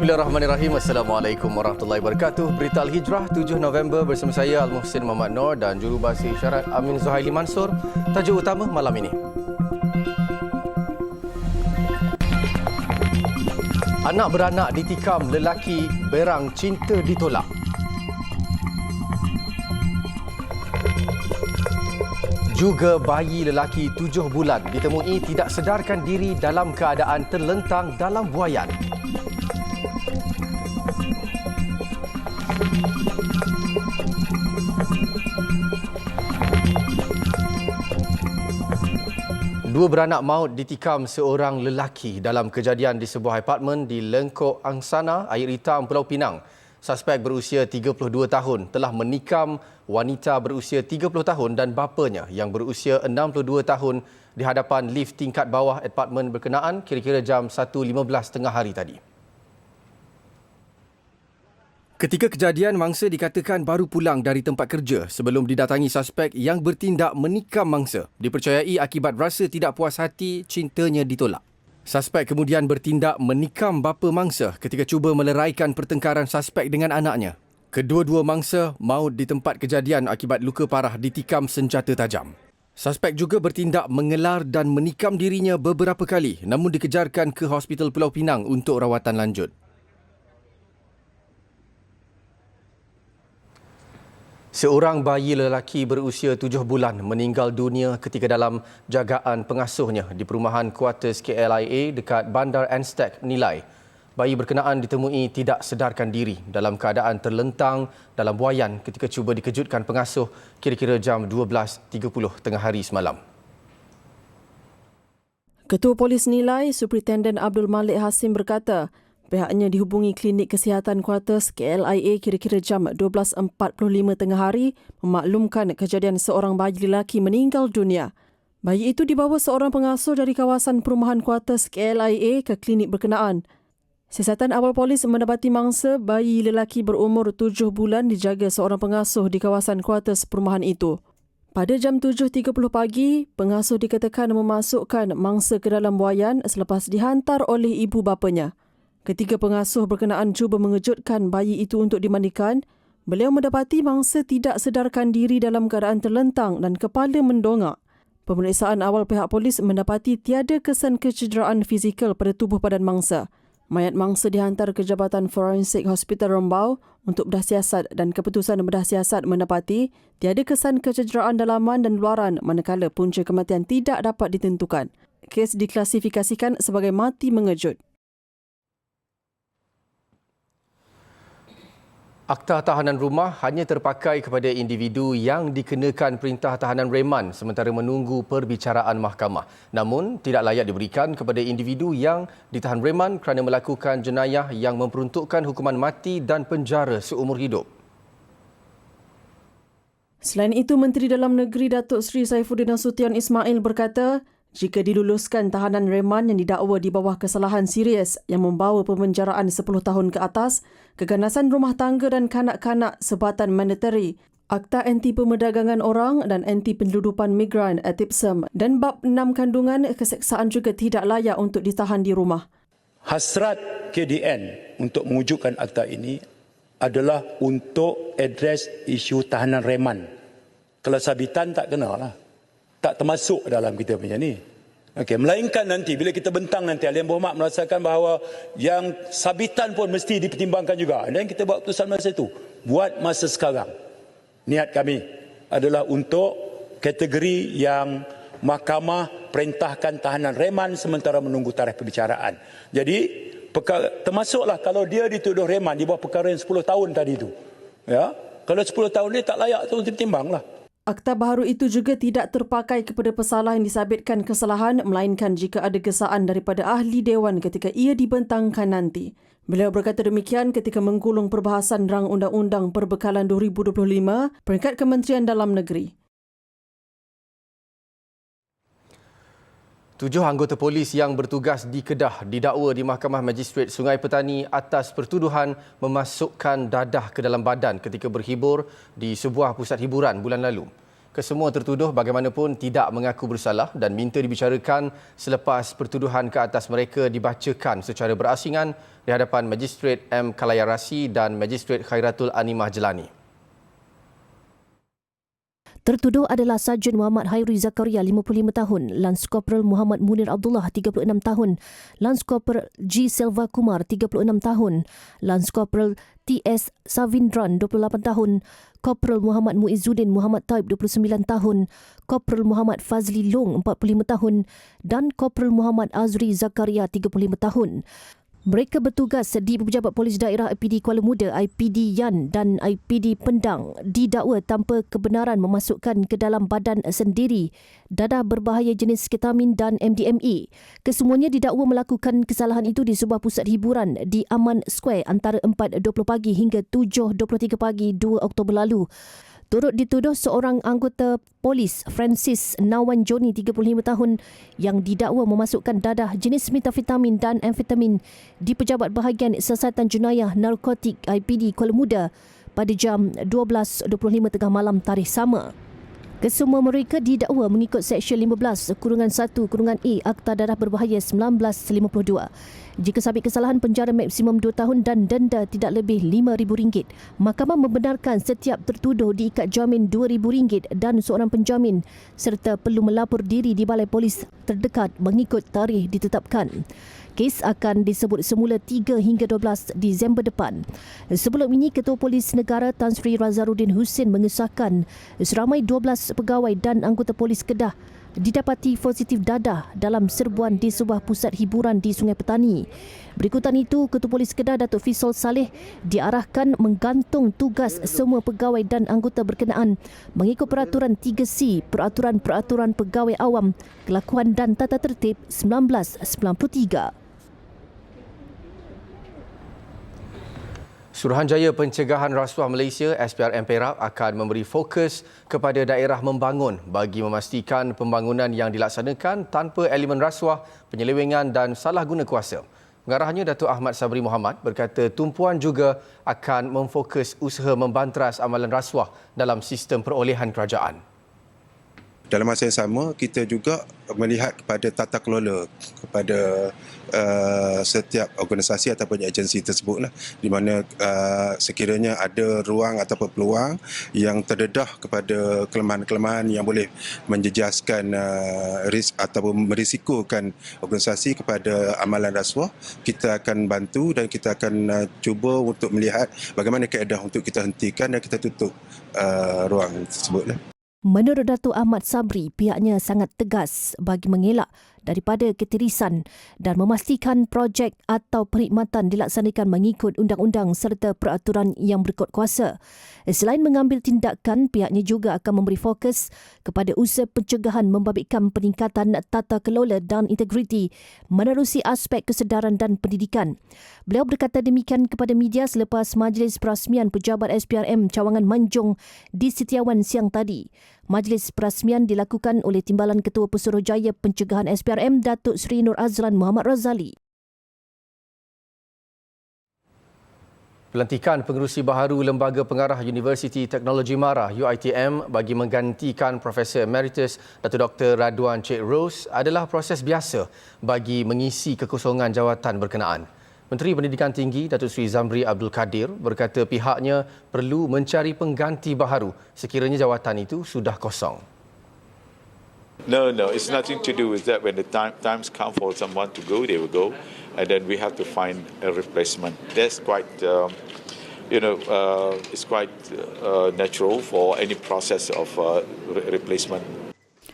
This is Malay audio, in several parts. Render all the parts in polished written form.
Bismillahirrahmanirrahim. Assalamualaikum warahmatullahi wabarakatuh. Berita Al-Hijrah 7 November bersama saya Al-Muhsin Muhammad Noor dan jurubahasa isyarat Amin Zuhaili Mansur. Tajuk utama malam ini. Anak beranak ditikam lelaki berang cinta ditolak. Juga bayi lelaki 7 bulan ditemui tidak sedarkan diri dalam keadaan terlentang dalam buaian. Dua beranak maut ditikam seorang lelaki dalam kejadian di sebuah apartmen di Lengkok Angsana, Air Hitam, Pulau Pinang. Suspek berusia 32 tahun telah menikam wanita berusia 30 tahun dan bapanya yang berusia 62 tahun di hadapan lift tingkat bawah apartmen berkenaan kira-kira jam 1.15 tengah hari tadi. Ketika kejadian, mangsa dikatakan baru pulang dari tempat kerja sebelum didatangi suspek yang bertindak menikam mangsa. Dipercayai akibat rasa tidak puas hati, cintanya ditolak. Suspek kemudian bertindak menikam bapa mangsa ketika cuba meleraikan pertengkaran suspek dengan anaknya. Kedua-dua mangsa maut di tempat kejadian akibat luka parah ditikam senjata tajam. Suspek juga bertindak mengelar dan menikam dirinya beberapa kali namun dikejarkan ke Hospital Pulau Pinang untuk rawatan lanjut. Seorang bayi lelaki berusia 7 bulan meninggal dunia ketika dalam jagaan pengasuhnya di perumahan kuartus KLIA dekat Bandar Anstek, Nilai. Bayi berkenaan ditemui tidak sedarkan diri dalam keadaan terlentang dalam buaian ketika cuba dikejutkan pengasuh kira-kira jam 12.30 tengah hari semalam. Ketua Polis Nilai, Superintendent Abdul Malik Hasim berkata, pihaknya dihubungi klinik kesihatan kuartus KLIA kira-kira jam 12.45 tengah hari memaklumkan kejadian seorang bayi lelaki meninggal dunia. Bayi itu dibawa seorang pengasuh dari kawasan perumahan kuartus KLIA ke klinik berkenaan. Siasatan awal polis mendapati mangsa bayi lelaki berumur 7 bulan dijaga seorang pengasuh di kawasan kuartus perumahan itu. Pada jam 7.30 pagi, pengasuh dikatakan memasukkan mangsa ke dalam buaian selepas dihantar oleh ibu bapanya. Ketika pengasuh berkenaan cuba mengejutkan bayi itu untuk dimandikan, beliau mendapati mangsa tidak sedarkan diri dalam keadaan terlentang dan kepala mendongak. Pemeriksaan awal pihak polis mendapati tiada kesan kecederaan fizikal pada tubuh badan mangsa. Mayat mangsa dihantar ke Jabatan Forensik Hospital Rembau untuk bedah siasat dan keputusan bedah siasat mendapati tiada kesan kecederaan dalaman dan luaran manakala punca kematian tidak dapat ditentukan. Kes diklasifikasikan sebagai mati mengejut. Akta tahanan rumah hanya terpakai kepada individu yang dikenakan perintah tahanan reman sementara menunggu perbicaraan mahkamah. Namun, tidak layak diberikan kepada individu yang ditahan reman kerana melakukan jenayah yang memperuntukkan hukuman mati dan penjara seumur hidup. Selain itu, Menteri Dalam Negeri Datuk Seri Saifuddin Nasution Ismail berkata, jika diluluskan tahanan reman yang didakwa di bawah kesalahan serius yang membawa pemenjaraan 10 tahun ke atas, keganasan rumah tangga dan kanak-kanak sebatan mandatory, Akta Anti Pemerdagangan Orang dan Anti Penyeludupan Migran (ATIPSM) dan Bab 6 Kandungan Keseksaan juga tidak layak untuk ditahan di rumah. Hasrat KDN untuk mewujudkan akta ini adalah untuk adres isu tahanan reman. Kalau sabitan tak kena lah. Tak termasuk dalam kita punya ni. Okey, melainkan nanti bila kita bentang nanti Ahli Yang Berhormat merasakan bahawa yang sabitan pun mesti dipertimbangkan juga. Dan kita buat keputusan masa itu. Buat masa sekarang. Niat kami adalah untuk kategori yang mahkamah perintahkan tahanan reman sementara menunggu tarikh perbicaraan. Jadi termasuklah kalau dia dituduh reman di bawah perkara yang 10 tahun tadi itu. Ya, kalau 10 tahun ni tak layak tu ditimbanglah. Akta baharu itu juga tidak terpakai kepada pesalah yang disabitkan kesalahan melainkan jika ada gesaan daripada ahli dewan ketika ia dibentangkan nanti. Beliau berkata demikian ketika menggulung perbahasan rang undang-undang perbekalan 2025 peringkat Kementerian Dalam Negeri. 7 anggota polis yang bertugas di Kedah didakwa di Mahkamah Magistrate Sungai Petani atas pertuduhan memasukkan dadah ke dalam badan ketika berhibur di sebuah pusat hiburan bulan lalu. Kesemua tertuduh bagaimanapun tidak mengaku bersalah dan minta dibicarakan selepas pertuduhan ke atas mereka dibacakan secara berasingan di hadapan Magistrate M. Kalayarasi dan Magistrate Khairatul Animah Jelani. Tertuduh adalah Sarjan Muhammad Hairi Zakaria 55 tahun, Lance Corporal Muhammad Munir Abdullah 36 tahun, Lance Corporal G. Selva Kumar 36 tahun, Lance Corporal T.S. Savindran 28 tahun, Corporal Muhammad Muizzuddin Muhammad Taib 29 tahun, Corporal Muhammad Fazli Long 45 tahun dan Corporal Muhammad Azri Zakaria 35 tahun. Mereka bertugas di Pejabat Polis Daerah IPD Kuala Muda, IPD Yan dan IPD Pendang didakwa tanpa kebenaran memasukkan ke dalam badan sendiri dadah berbahaya jenis ketamin dan MDMA. Kesemuanya didakwa melakukan kesalahan itu di sebuah pusat hiburan di Aman Square antara 4.20 pagi hingga 7.23 pagi 2 Oktober lalu. Turut dituduh seorang anggota polis, Francis Nawan Joni 35 tahun yang didakwa memasukkan dadah jenis metafetamin dan amfetamin di Pejabat Bahagian Siasatan Jenayah Narkotik IPD Kuala Muda pada jam 12.25 tengah malam tarikh sama. Kesemua mereka didakwa mengikut Seksyen 15-1-A Akta Dadah Berbahaya 1952. Jika sabit kesalahan, penjara maksimum 2 tahun dan denda tidak lebih RM5,000. Mahkamah membenarkan setiap tertuduh diikat jamin RM2,000 dan seorang penjamin serta perlu melapor diri di balai polis terdekat mengikut tarikh ditetapkan. Kes akan disebut semula 3 hingga 12 Disember depan. Sebelum ini, Ketua Polis Negara Tan Sri Razaruddin Hussein mengesahkan seramai 12 pegawai dan anggota polis Kedah didapati positif dadah dalam serbuan di sebuah pusat hiburan di Sungai Petani. Berikutan itu, Ketua Polis Kedah Datuk Fisol Saleh diarahkan menggantung tugas semua pegawai dan anggota berkenaan mengikut Peraturan 3C Peraturan-Peraturan Pegawai Awam, Kelakuan dan Tata Tertib 1993. Suruhanjaya Pencegahan Rasuah Malaysia SPRM Perak akan memberi fokus kepada daerah membangun bagi memastikan pembangunan yang dilaksanakan tanpa elemen rasuah, penyelewengan dan salah guna kuasa. Pengarahnya Datuk Ahmad Sabri Muhammad berkata tumpuan juga akan memfokus usaha membantras amalan rasuah dalam sistem perolehan kerajaan. Dalam masa yang sama, kita juga melihat kepada tata kelola kepada setiap organisasi ataupun agensi tersebutlah, di mana sekiranya ada ruang ataupun peluang yang terdedah kepada kelemahan-kelemahan yang boleh menjejaskan risk ataupun merisikokan organisasi kepada amalan rasuah, kita akan bantu dan kita akan cuba untuk melihat bagaimana kaedah untuk kita hentikan dan kita tutup ruang tersebutlah. Menurut Datuk Ahmad Sabri, pihaknya sangat tegas bagi mengelak daripada ketirisan dan memastikan projek atau perkhidmatan dilaksanakan mengikut undang-undang serta peraturan yang berkuat kuasa. Selain mengambil tindakan, pihaknya juga akan memberi fokus kepada usaha pencegahan membabitkan peningkatan tata kelola dan integriti menerusi aspek kesedaran dan pendidikan. Beliau berkata demikian kepada media selepas majlis perasmian pejabat SPRM Cawangan Manjung di Setiawan siang tadi. Majlis perasmian dilakukan oleh Timbalan Ketua Pesuruhjaya Pencegahan SPRM Datuk Seri Nur Azlan Muhammad Razali. Pelantikan pengerusi baharu Lembaga Pengarah Universiti Teknologi Mara UiTM bagi menggantikan Profesor Emeritus Datuk Dr. Raduan Cik Rose adalah proses biasa bagi mengisi kekosongan jawatan berkenaan. Menteri Pendidikan Tinggi Datuk Seri Zamri Abdul Kadir berkata pihaknya perlu mencari pengganti baharu sekiranya jawatan itu sudah kosong. No, it's nothing to do with that. When the times come for someone to go, they will go, and then we have to find a replacement. That's quite, it's quite natural for any process of replacement.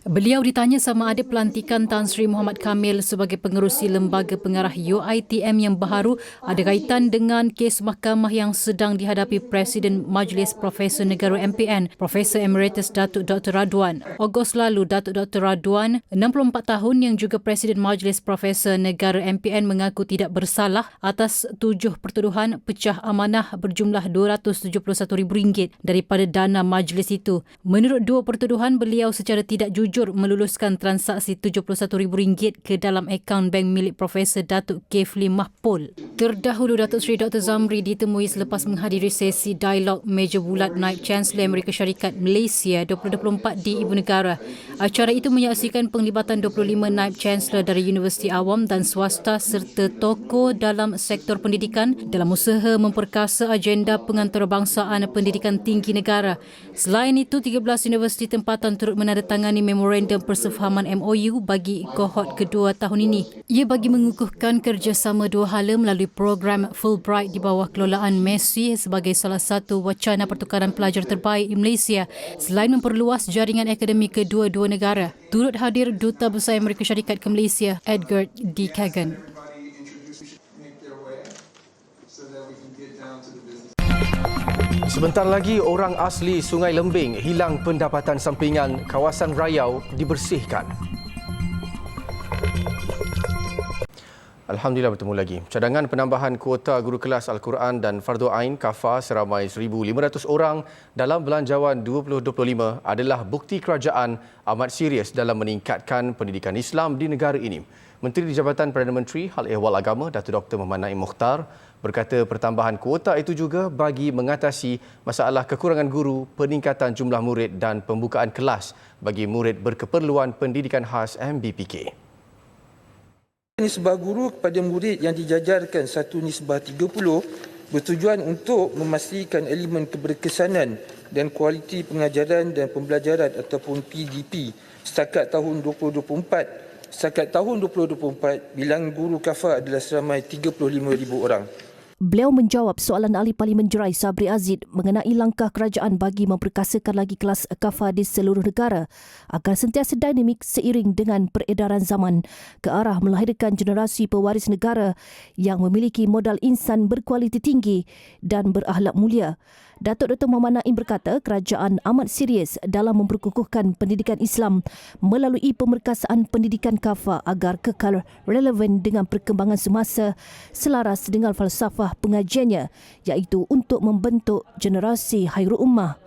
Beliau ditanya sama ada pelantikan Tan Sri Muhammad Kamil sebagai pengerusi Lembaga Pengarah UiTM yang baharu ada kaitan dengan kes mahkamah yang sedang dihadapi Presiden Majlis Profesor Negara MPN, Profesor Emeritus Datuk Dr. Raduan. Ogos lalu, Datuk Dr. Raduan, 64 tahun yang juga Presiden Majlis Profesor Negara MPN mengaku tidak bersalah atas 7 pertuduhan pecah amanah berjumlah RM271,000 daripada dana majlis itu. Menurut 2 pertuduhan, beliau secara tidak jujur jujur meluluskan transaksi RM71,000 ke dalam akaun bank milik Profesor Datuk Kefli Mahpul. Terdahulu, Datuk Seri Dr. Zamri ditemui selepas menghadiri sesi dialog meja bulat Naib Chancellor Amerika Syarikat Malaysia 2024 di Ibu Negara. Acara itu menyaksikan penglibatan 25 Naib Chancellor dari universiti awam dan swasta serta tokoh dalam sektor pendidikan dalam usaha memperkasa agenda pengantarbangsaan pendidikan tinggi negara. Selain itu, 13 universiti tempatan turut menandatangani memorandum persefahaman MOU bagi kohort kedua tahun ini. Ia bagi mengukuhkan kerjasama dua hala melalui program Fulbright di bawah kelolaan Messi sebagai salah satu wacana pertukaran pelajar terbaik di Malaysia selain memperluas jaringan akademik kedua-dua negara. Turut hadir Duta Besar Amerika Syarikat ke Malaysia, Edgar D. Kagan. Sebentar lagi, orang asli Sungai Lembing hilang pendapatan sampingan kawasan Rayau dibersihkan. Alhamdulillah bertemu lagi. Cadangan penambahan kuota guru kelas Al-Quran dan Fardu Ain Kafa seramai 1,500 orang dalam Belanjawan 2025 adalah bukti kerajaan amat serius dalam meningkatkan pendidikan Islam di negara ini. Menteri di Jabatan Perdana Menteri Hal Ehwal Agama Datuk Dr. Muhammad Naim Mokhtar berkata pertambahan kuota itu juga bagi mengatasi masalah kekurangan guru, peningkatan jumlah murid dan pembukaan kelas bagi murid berkeperluan pendidikan khas MBPK. Nisbah guru kepada murid yang dijajarkan satu nisbah 30 bertujuan untuk memastikan elemen keberkesanan dan kualiti pengajaran dan pembelajaran ataupun PDP. Setakat tahun 2024, bilangan guru Kafa adalah seramai 35,000 orang. Beliau menjawab soalan Ahli Parlimen Jerai Sabri Azid mengenai langkah kerajaan bagi memperkasakan lagi kelas Kafa di seluruh negara agar sentiasa dinamik seiring dengan peredaran zaman ke arah melahirkan generasi pewaris negara yang memiliki modal insan berkualiti tinggi dan berakhlak mulia. Datuk Dr. Muhammad Naim berkata kerajaan amat serius dalam memperkukuhkan pendidikan Islam melalui pemerkasaan pendidikan Kafa agar kekal relevan dengan perkembangan semasa selaras dengan falsafah pengajiannya iaitu untuk membentuk generasi khairul ummah.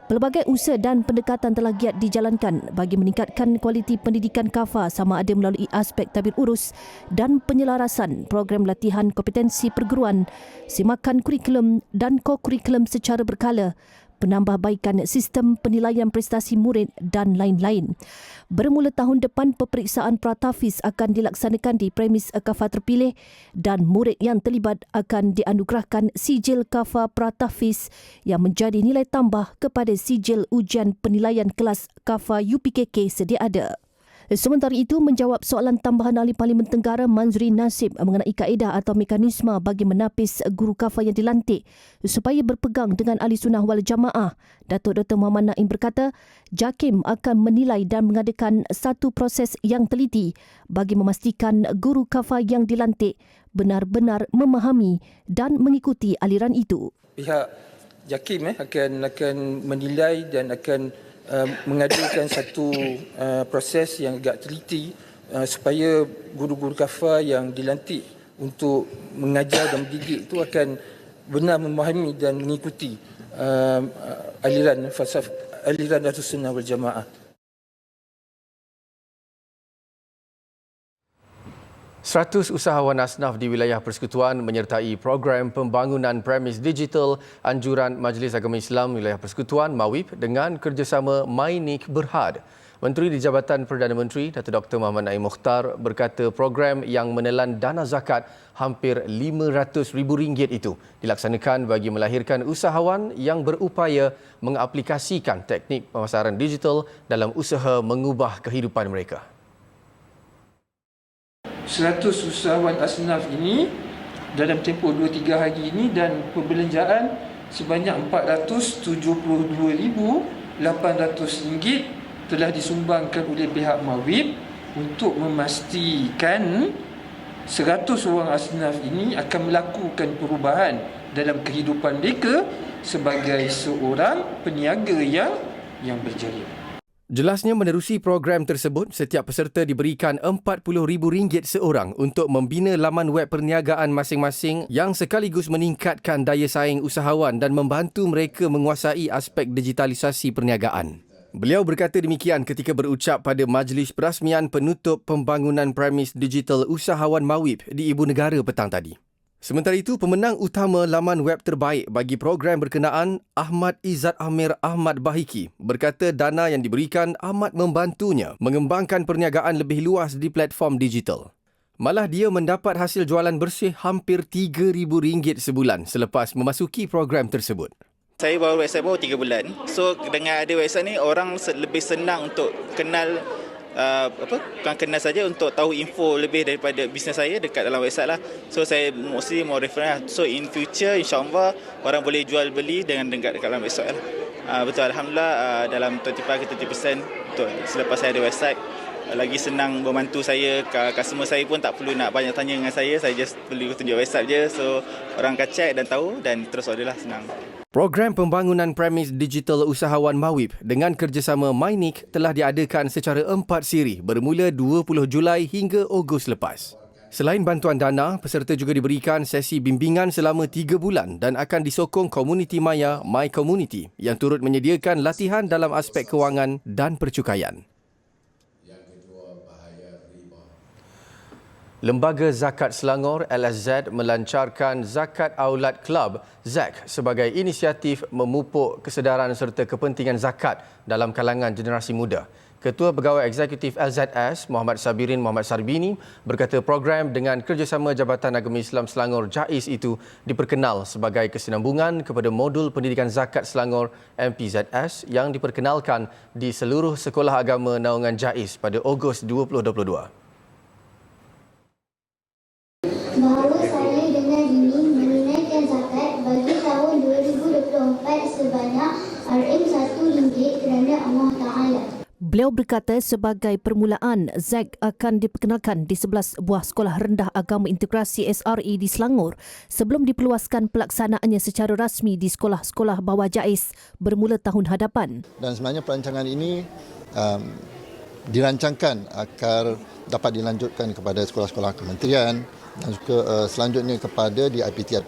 Pelbagai usaha dan pendekatan telah giat dijalankan bagi meningkatkan kualiti pendidikan Kafa sama ada melalui aspek tabir urus dan penyelarasan program latihan kompetensi perguruan, semakan kurikulum dan ko-kurikulum secara berkala, penambahbaikan sistem penilaian prestasi murid dan lain-lain. Bermula tahun depan, peperiksaan pratafis akan dilaksanakan di premis Kafa terpilih dan murid yang terlibat akan dianugerahkan sijil Kafa pratafis yang menjadi nilai tambah kepada sijil ujian penilaian kelas Kafa UPKK sedia ada. Sementara itu, menjawab soalan tambahan Ahli Parlimen Tenggara Manzuri Nasib mengenai kaedah atau mekanisme bagi menapis guru Kafa yang dilantik supaya berpegang dengan Ahli Sunnah wal Jamaah, Datuk Dr. Muhammad Naim berkata JAKIM akan menilai dan mengadakan satu proses yang teliti bagi memastikan guru Kafa yang dilantik benar-benar memahami dan mengikuti aliran itu. Pihak JAKIM akan menilai dan akan mengadakan satu proses yang agak teliti supaya guru-guru Kafa yang dilantik untuk mengajar dan mendidik itu akan benar memahami dan mengikuti aliran falsafah aliran Ahlus Sunnah wal Jamaah. 100 usahawan asnaf di wilayah persekutuan menyertai program pembangunan premis digital anjuran Majlis Agama Islam Wilayah Persekutuan MAWIP dengan kerjasama Mainik Berhad. Menteri di Jabatan Perdana Menteri Datuk Dr. Muhammad Naim Mokhtar berkata program yang menelan dana zakat hampir RM500,000 itu dilaksanakan bagi melahirkan usahawan yang berupaya mengaplikasikan teknik pemasaran digital dalam usaha mengubah kehidupan mereka. 100 usahawan asnaf ini dalam tempoh 2-3 hari ini dan perbelanjaan sebanyak RM472,800 telah disumbangkan oleh pihak MAWIP untuk memastikan 100 orang asnaf ini akan melakukan perubahan dalam kehidupan mereka sebagai seorang peniaga yang berjaya. Jelasnya menerusi program tersebut, setiap peserta diberikan RM40,000 seorang untuk membina laman web perniagaan masing-masing yang sekaligus meningkatkan daya saing usahawan dan membantu mereka menguasai aspek digitalisasi perniagaan. Beliau berkata demikian ketika berucap pada Majlis Perasmian Penutup Pembangunan Premis Digital Usahawan Mawib di Ibu Negara petang tadi. Sementara itu, pemenang utama laman web terbaik bagi program berkenaan, Ahmad Izzat Amir Ahmad Bahiki, berkata dana yang diberikan amat membantunya mengembangkan perniagaan lebih luas di platform digital. Malah dia mendapat hasil jualan bersih hampir RM3,000 sebulan selepas memasuki program tersebut. Saya baru website baru 3 bulan. So dengan ada website ni orang lebih senang untuk kenal bukan kenal saja, untuk tahu info lebih daripada bisnes saya dekat dalam website lah. So saya mostly mau refer lah. So in future insya-Allah orang boleh jual beli dengan dekat dalam website lah. Betul, alhamdulillah dalam 25 ke 30% untuk selepas saya ada website. Lagi senang membantu saya, customer saya pun tak perlu nak banyak tanya dengan saya just perlu tunjuk website je. So orang akan check dan tahu dan terus order lah, senang. Program pembangunan premis digital usahawan Mawib dengan kerjasama MyNick telah diadakan secara 4 siri bermula 20 Julai hingga Ogos lepas. Selain bantuan dana, peserta juga diberikan sesi bimbingan selama 3 bulan dan akan disokong komuniti maya My Community yang turut menyediakan latihan dalam aspek kewangan dan percukaian. Lembaga Zakat Selangor LSZ melancarkan Zakat Aulad Club ZAC sebagai inisiatif memupuk kesedaran serta kepentingan zakat dalam kalangan generasi muda. Ketua Pegawai Eksekutif LZS Muhammad Sabirin Muhammad Sarbini berkata program dengan kerjasama Jabatan Agama Islam Selangor JAIS itu diperkenal sebagai kesinambungan kepada modul pendidikan zakat Selangor MPZS yang diperkenalkan di seluruh sekolah agama naungan JAIS pada Ogos 2022. Bahawa saya dengan ini menunaikan zakat bagi tahun 2024 sebanyak RM1 kerana Allah Ta'ala. Beliau berkata sebagai permulaan, ZAC akan diperkenalkan di 11 buah sekolah rendah agama integrasi SRE di Selangor sebelum diperluaskan pelaksanaannya secara rasmi di sekolah-sekolah bawah JAIS bermula tahun hadapan. Dan sebenarnya perancangan ini dirancangkan agar dapat dilanjutkan kepada sekolah-sekolah kementerian dan juga selanjutnya kepada di IPT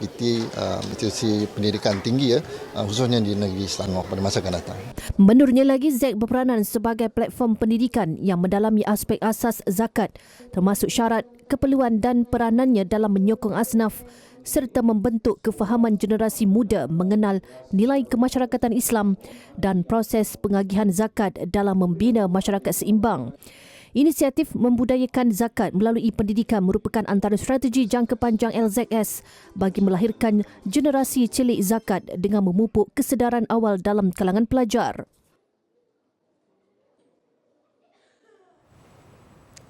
institusi pendidikan tinggi khususnya di negeri Selangor pada masa akan datang. Menurutnya lagi, ZAC berperanan sebagai platform pendidikan yang mendalami aspek asas zakat termasuk syarat, keperluan dan peranannya dalam menyokong asnaf serta membentuk kefahaman generasi muda mengenal nilai kemasyarakatan Islam dan proses pengagihan zakat dalam membina masyarakat seimbang. Inisiatif membudayakan zakat melalui pendidikan merupakan antara strategi jangka panjang LZS bagi melahirkan generasi celik zakat dengan memupuk kesedaran awal dalam kalangan pelajar.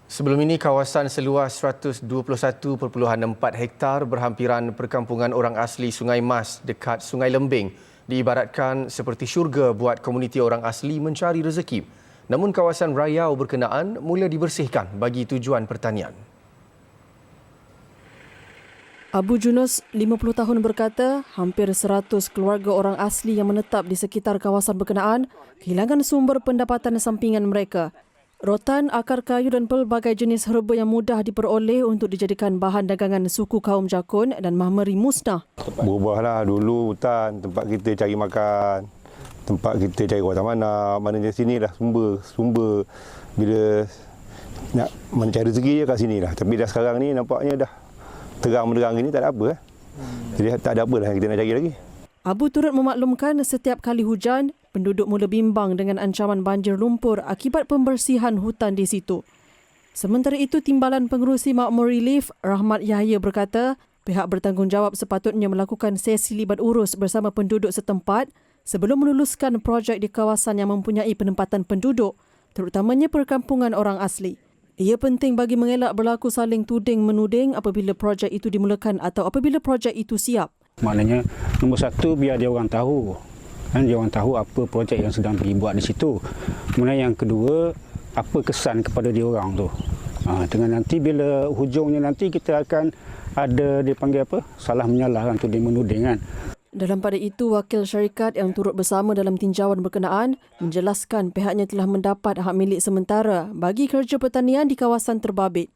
Sebelum ini, kawasan seluas 121.4 hektar berhampiran perkampungan orang asli Sungai Mas dekat Sungai Lembing diibaratkan seperti syurga buat komuniti orang asli mencari rezeki. Namun kawasan rayau berkenaan mula dibersihkan bagi tujuan pertanian. Abu Junus, 50 tahun berkata, hampir 100 keluarga orang asli yang menetap di sekitar kawasan berkenaan kehilangan sumber pendapatan sampingan mereka. Rotan, akar kayu dan pelbagai jenis herba yang mudah diperoleh untuk dijadikan bahan dagangan suku kaum Jakun dan Mahmeri musnah. Berubahlah, dulu hutan tempat kita cari makan. Tempat kita cari kawasan mana sini dah sumber bila nak mencari rezeki je kat sini lah. Tapi dah sekarang ni nampaknya dah terang-menerang ini tak ada apa. Jadi tak ada apa dah kita nak cari lagi. Abu turut memaklumkan setiap kali hujan, penduduk mula bimbang dengan ancaman banjir lumpur akibat pembersihan hutan di situ. Sementara itu, Timbalan Pengerusi Makmur Relief Rahmat Yahya berkata, pihak bertanggungjawab sepatutnya melakukan sesi libat urus bersama penduduk setempat sebelum meluluskan projek di kawasan yang mempunyai penempatan penduduk, terutamanya perkampungan orang asli. Ia penting bagi mengelak berlaku saling tuding-menuding apabila projek itu dimulakan atau apabila projek itu siap. Maknanya, nombor satu, biar dia orang tahu. Dia orang tahu apa projek yang sedang dibuat di situ. Kemudian yang kedua, apa kesan kepada dia orang tu. Dengan nanti bila hujungnya nanti kita akan ada dipanggil apa? Salah menyalah kan, tuding-menuding kan. Dalam pada itu, wakil syarikat yang turut bersama dalam tinjauan berkenaan menjelaskan pihaknya telah mendapat hak milik sementara bagi kerja pertanian di kawasan terbabit.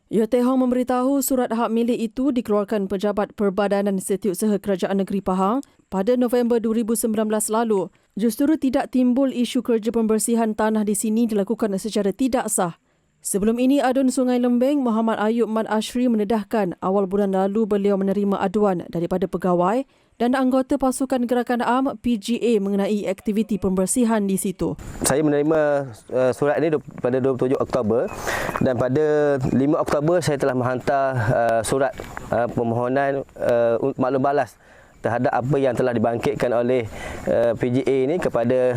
Yeo Teh Hong memberitahu surat hak milik itu dikeluarkan Pejabat Perbadanan Setiausaha Kerajaan Negeri Pahang pada November 2019 lalu. Justru tidak timbul isu kerja pembersihan tanah di sini dilakukan secara tidak sah. Sebelum ini, Adun Sungai Lembeng Muhammad Ayub Mat Ashri mendedahkan awal bulan lalu beliau menerima aduan daripada pegawai dan anggota pasukan gerakan am PGA mengenai aktiviti pembersihan di situ. Saya menerima surat ini pada 27 Oktober dan pada 5 Oktober saya telah menghantar surat permohonan maklum balas terhadap apa yang telah dibangkitkan oleh PGA ini kepada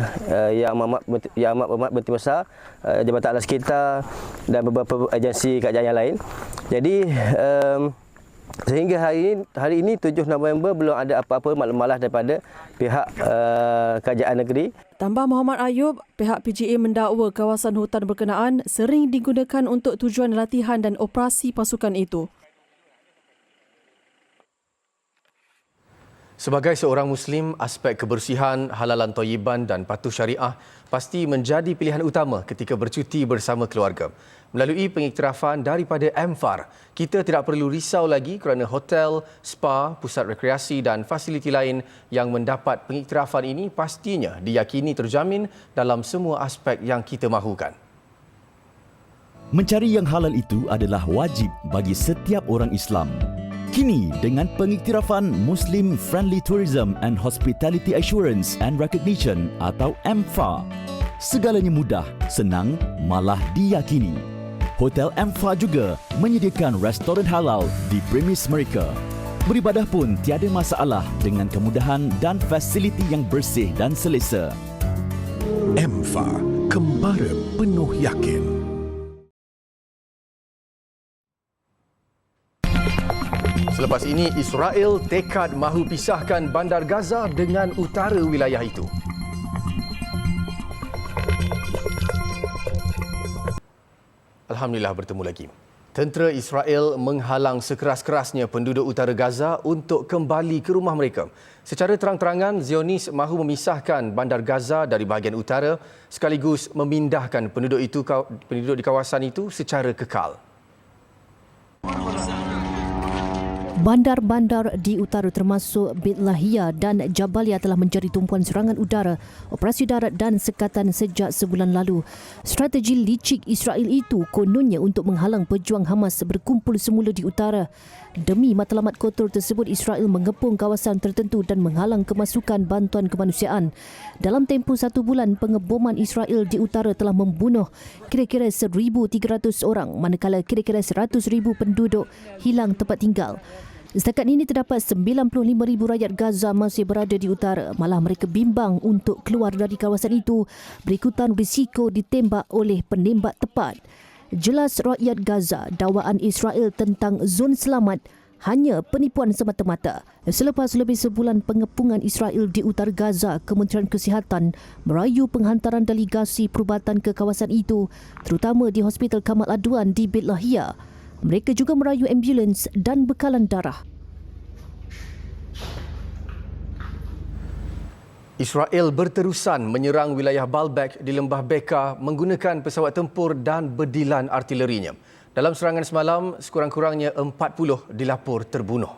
Yang Amat Berhormat Menteri Besar, Jabatan Alas Sekitar dan beberapa agensi kerajaan yang lain. Jadi sehingga hari ini 7 November belum ada apa-apa maklum balas daripada pihak kerajaan negeri. Tambah Muhammad Ayub, pihak PGA mendakwa kawasan hutan berkenaan sering digunakan untuk tujuan latihan dan operasi pasukan itu. Sebagai seorang Muslim, aspek kebersihan, halalan thayyiban dan patuh syariah pasti menjadi pilihan utama ketika bercuti bersama keluarga. Melalui pengiktirafan daripada MFAR, kita tidak perlu risau lagi kerana hotel, spa, pusat rekreasi dan fasiliti lain yang mendapat pengiktirafan ini pastinya diyakini terjamin dalam semua aspek yang kita mahukan. Mencari yang halal itu adalah wajib bagi setiap orang Islam. Kini dengan pengiktirafan Muslim Friendly Tourism and Hospitality Assurance and Recognition atau MFA, segalanya mudah, senang, malah diyakini. Hotel MFA juga menyediakan restoran halal di premis mereka. Beribadah pun tiada masalah dengan kemudahan dan fasiliti yang bersih dan selesa. MFA, kembara penuh yakin. Selepas ini, Israel tekad mahu pisahkan bandar Gaza dengan utara wilayah itu. Alhamdulillah bertemu lagi. Tentera Israel menghalang sekeras-kerasnya penduduk utara Gaza untuk kembali ke rumah mereka. Secara terang-terangan, Zionis mahu memisahkan bandar Gaza dari bahagian utara sekaligus memindahkan penduduk di kawasan itu secara kekal. Bandar-bandar di utara termasuk Beit Lahia dan Jabalia telah menjadi tumpuan serangan udara, operasi darat dan sekatan sejak sebulan lalu. Strategi licik Israel itu kononnya untuk menghalang pejuang Hamas berkumpul semula di utara. Demi matlamat kotor tersebut, Israel mengepung kawasan tertentu dan menghalang kemasukan bantuan kemanusiaan. Dalam tempoh 1 bulan, pengeboman Israel di utara telah membunuh kira-kira 1,300 orang, manakala kira-kira 100,000 penduduk hilang tempat tinggal. Setakat ini terdapat 95,000 rakyat Gaza masih berada di utara. Malah mereka bimbang untuk keluar dari kawasan itu berikutan risiko ditembak oleh penembak tepat. Jelas rakyat Gaza, dakwaan Israel tentang zon selamat hanya penipuan semata-mata. Selepas lebih sebulan pengepungan Israel di utara Gaza, Kementerian Kesihatan merayu penghantaran delegasi perubatan ke kawasan itu, terutama di Hospital Kamal Adwan di Beit Lahia. Mereka juga merayu ambulans dan bekalan darah. Israel berterusan menyerang wilayah Baalbek di Lembah Bekaa menggunakan pesawat tempur dan bedilan artilerinya. Dalam serangan semalam, sekurang-kurangnya 40 dilapor terbunuh.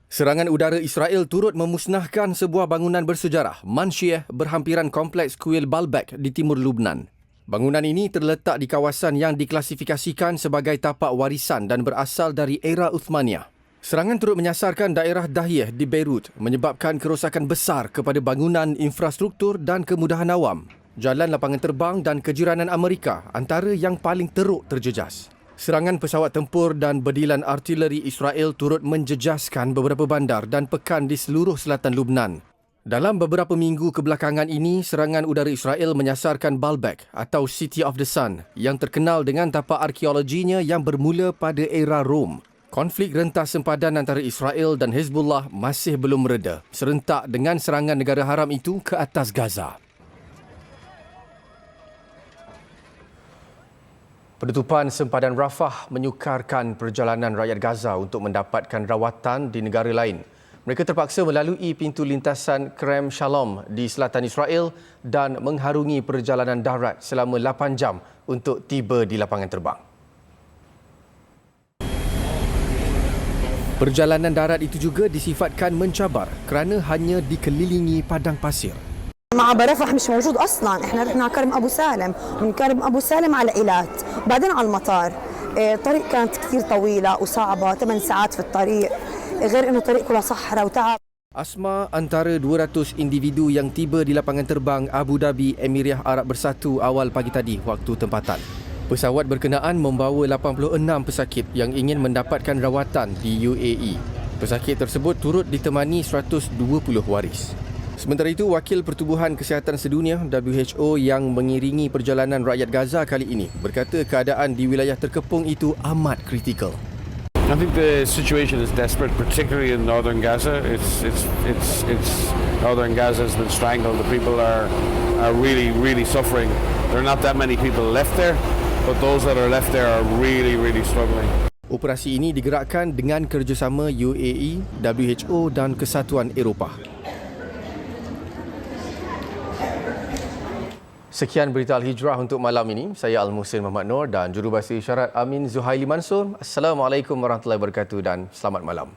Serangan udara Israel turut memusnahkan sebuah bangunan bersejarah, Manshieh, berhampiran kompleks kuil Baalbek di timur Lubnan. Bangunan ini terletak di kawasan yang diklasifikasikan sebagai tapak warisan dan berasal dari era Uthmaniyah. Serangan turut menyasarkan daerah Dahiyeh di Beirut, menyebabkan kerosakan besar kepada bangunan, infrastruktur dan kemudahan awam. Jalan lapangan terbang dan kejiranan Amerika antara yang paling teruk terjejas. Serangan pesawat tempur dan bedilan artileri Israel turut menjejaskan beberapa bandar dan pekan di seluruh selatan Lubnan. Dalam beberapa minggu kebelakangan ini, serangan udara Israel menyasarkan Baalbek atau City of the Sun yang terkenal dengan tapak arkeologinya yang bermula pada era Rom. Konflik rentas sempadan antara Israel dan Hezbollah masih belum mereda, serentak dengan serangan negara haram itu ke atas Gaza. Penutupan sempadan Rafah menyukarkan perjalanan rakyat Gaza untuk mendapatkan rawatan di negara lain. Mereka terpaksa melalui pintu lintasan Kerem Shalom di selatan Israel dan mengharungi perjalanan darat selama 8 jam untuk tiba di lapangan terbang. Perjalanan darat itu juga disifatkan mencabar kerana hanya dikelilingi padang pasir. معبر رفح مش موجود اصلا، احنا رحنا كرم ابو سالم، ومن كرم ابو سالم على ايلات، بعدين على المطار. الطريق كانت كثير طويله وصعبه، 8 ساعات في الطريق، غير انه طريق كله صحراء وتعب. Asma antara 200 individu yang tiba di lapangan terbang Abu Dhabi, Emirat Arab Bersatu awal pagi tadi waktu tempatan. Pesawat berkenaan membawa 86 pesakit yang ingin mendapatkan rawatan di UAE. Pesakit tersebut turut ditemani 120 waris. Sementara itu, Wakil Pertubuhan Kesihatan Sedunia WHO yang mengiringi perjalanan rakyat Gaza kali ini berkata keadaan di wilayah terkepung itu amat kritikal. I think the situation is desperate, particularly in northern Gaza. It's northern Gaza has been strangled. The people are really suffering. There are not that many people left there, but those that are left there are really struggling. Operasi ini digerakkan dengan kerjasama UAE, WHO dan Kesatuan Eropah. Sekian berita Al-Hijrah untuk malam ini. Saya Al-Muhsin Muhammad Noor dan jurubahasa isyarat Amin Zuhaili Mansur. Assalamualaikum warahmatullahi wabarakatuh dan selamat malam.